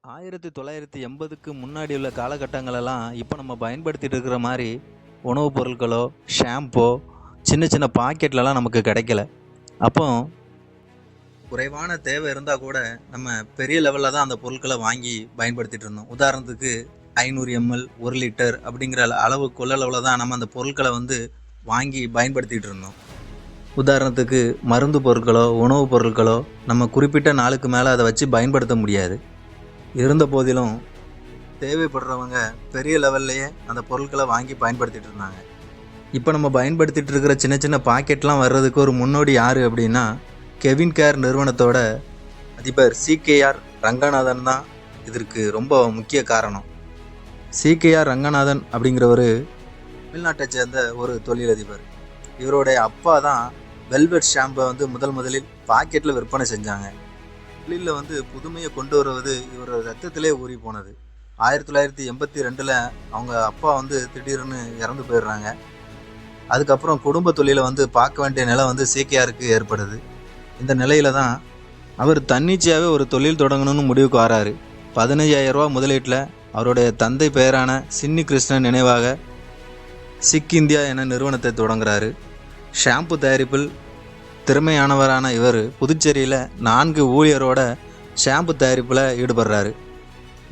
1980க்கு முன்னாடி உள்ள காலகட்டங்களெல்லாம் இப்போ நம்ம பயன்படுத்திட்டு இருக்கிற மாதிரி உணவுப் பொருட்களோ ஷாம்போ சின்ன சின்ன பாக்கெட்லலாம் நமக்கு கிடைக்கல. அப்போ குறைவான தேவை இருந்தால் கூட நம்ம பெரிய லெவலில் தான் அந்த பொருட்களை வாங்கி பயன்படுத்திட்டு இருந்தோம். உதாரணத்துக்கு 500 ml 1 லிட்டர் அப்படிங்கிற அளவு கொள்ளளவில் தான் நம்ம அந்த பொருட்களை வாங்கி பயன்படுத்திகிட்டு இருந்தோம். உதாரணத்துக்கு மருந்து பொருட்களோ உணவுப் பொருட்களோ நம்ம குறிப்பிட்ட நாளுக்கு மேலே அதை வச்சு பயன்படுத்த முடியாது. இருந்த போதிலும் தேவைப்படுறவங்க பெரிய லெவல்லையே அந்த பொருட்களை வாங்கி பயன்படுத்திகிட்டு இருந்தாங்க. இப்போ நம்ம பயன்படுத்திகிட்டு இருக்கிற சின்ன சின்ன பாக்கெட்லாம் வர்றதுக்கு ஒரு முன்னோடி யார் அப்படின்னா கெவின் கேர் நிறுவனத்தோட அதிபர் CKR ரங்கநாதன் தான் இதற்கு ரொம்ப முக்கிய காரணம். CKR ரங்கநாதன் அப்படிங்கிறவர் தமிழ்நாட்டை சேர்ந்த ஒரு தொழிலதிபர். இவருடைய அப்பா தான் வெல்வெட் ஷாம்பை முதலில் பாக்கெட்டில் விற்பனை செஞ்சாங்க. தொழிலில் புதுமையை கொண்டு வருவது இவரோட ரத்தத்திலே ஊறி போனது. 1982 அவங்க அப்பா திடீர்னு இறந்து போயிடுறாங்க. அதுக்கப்புறம் குடும்ப தொழிலை பார்க்க வேண்டிய நிலை CKRக்கு ஏற்படுது. இந்த நிலையில தான் அவர் தன்னிச்சையாகவே ஒரு தொழில் தொடங்கணும்னு முடிவுக்கு வராரு. 15,000 ரூபா முதலீட்டில் அவருடைய தந்தை பெயரான சின்னி கிருஷ்ணன் நினைவாக சிக் இந்தியா என நிறுவனத்தை தொடங்குறாரு. ஷாம்பு தயாரிப்பில் திறமையானவரான இவர் புதுச்சேரியில் 4 ஊழியரோட ஷாம்பு தயாரிப்பில் ஈடுபடுறாரு.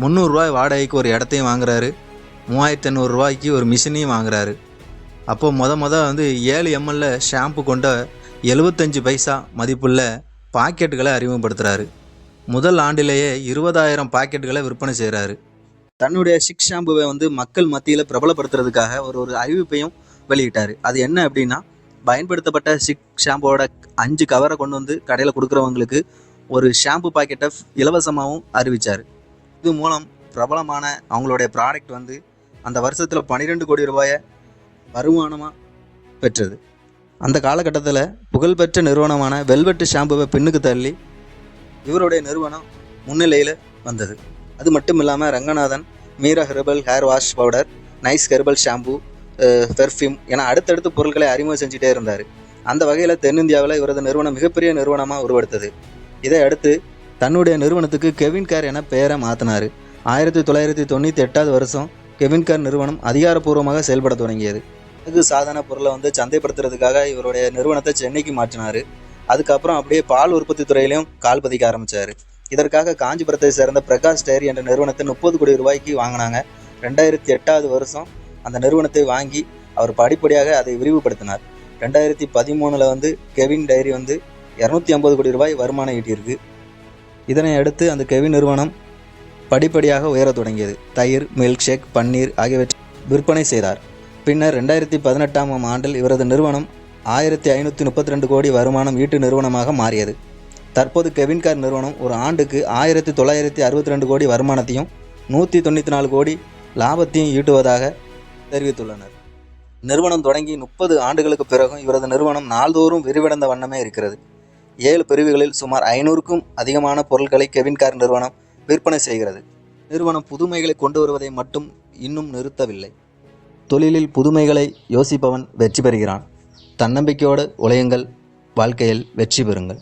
300 ரூபாய் வாடகைக்கு ஒரு இடத்தையும் வாங்குறாரு. 3,500 ரூபாய்க்கு ஒரு மிஷினையும் வாங்குறாரு. அப்போ மொத 7 ml ஷாம்பு கொண்ட 75 பைசா மதிப்புள்ள பாக்கெட்டுகளை அறிமுகப்படுத்துகிறாரு. முதல் ஆண்டிலேயே 20,000 பாக்கெட்டுகளை விற்பனை செய்கிறாரு. தன்னுடைய சிக் ஷாம்புவை மக்கள் மத்தியில் பிரபலப்படுத்துறதுக்காக ஒரு அறிவிப்பையும் வெளியிட்டார். அது என்ன அப்படின்னா, பயன்படுத்தப்பட்ட சிக் ஷாம்போட 5 கவரை கொண்டு கடையில் கொடுக்குறவங்களுக்கு ஒரு ஷாம்பு பாக்கெட்டை இலவசமாகவும் அறிவித்தார். இது மூலம் பிரபலமான அவங்களுடைய ப்ராடக்ட் அந்த வருஷத்தில் 12 கோடி ரூபாயை வருமானமாக பெற்றது. அந்த காலகட்டத்தில் புகழ்பெற்ற நிறுவனமான வெல்வெட் ஷாம்புவை பின்னுக்கு தள்ளி இவருடைய நிறுவனம் முன்னிலையில் வந்தது. அது மட்டும் இல்லாமல் Ranganathan Meera herbal hair wash powder, nice herbal shampoo, perfume என அடுத்தடுத்து பொருட்களை அறிமுகம் செஞ்சுட்டே இருந்தார். அந்த வகையில் தென்னிந்தியாவில் இவரது நிறுவனம் மிகப்பெரிய நிறுவனமாக உருவெடுத்தது. இதை அடுத்து தன்னுடைய நிறுவனத்துக்கு கெவின் கேர் என பெயரை மாற்றினார். 1998 வருஷம் கெவின் கேர் நிறுவனம் அதிகாரப்பூர்வமாக செயல்பட தொடங்கியது. அழகு சாதன பொருளை சந்தைப்படுத்துறதுக்காக இவருடைய நிறுவனத்தை சென்னைக்கு மாற்றினார். அதுக்கப்புறம் அப்படியே பால் உற்பத்தி துறையிலையும் கால் பதிக்க ஆரம்பித்தார். இதற்காக காஞ்சிபுரத்தை சேர்ந்த பிரகாஷ் டைரி என்ற நிறுவனத்தை 30 கோடி ரூபாய்க்கு வாங்கினாங்க. 2008 வருஷம் அந்த நிறுவனத்தை வாங்கி அவர் படிப்படியாக அதை விரிவுபடுத்தினார். 2013 கெவின் டைரி 250 கோடி ரூபாய் வருமானம் ஈட்டியிருக்கு. இதனை அடுத்து அந்த கெவின் நிறுவனம் படிப்படியாக உயரத் தொடங்கியது. தயிர், மில்க் ஷேக், பன்னீர் ஆகியவற்றை விற்பனை செய்தார். பின்னர் 2018 ஆண்டில் இவரது நிறுவனம் 1532 கோடி வருமானம் ஈட்டு நிறுவனமாக மாறியது. தற்போது கெவின் கேர் நிறுவனம் ஒரு ஆண்டுக்கு 1962 கோடி வருமானத்தையும் 194 கோடி லாபத்தையும் ஈட்டுவதாக தெரிவித்துள்ளனர். நிறுவனம் தொடங்கி 30 ஆண்டுகளுக்கு பிறகும் இவரது நிறுவனம் நாள்தோறும் விரிவடைந்த வண்ணமே இருக்கிறது. 7 பிரிவுகளில் சுமார் 500க்கும் அதிகமான பொருட்களை கெவின் கேர் நிறுவனம் விற்பனை செய்கிறது. நிறுவனம் புதுமைகளை கொண்டு வருவதை மட்டும் இன்னும் நிறுத்தவில்லை. தொழிலில் புதுமைகளை யோசிப்பவன் வெற்றி பெறுகிறான். தன்னம்பிக்கையோடு உழையுங்கள், வாழ்க்கையில் வெற்றி பெறுங்கள்.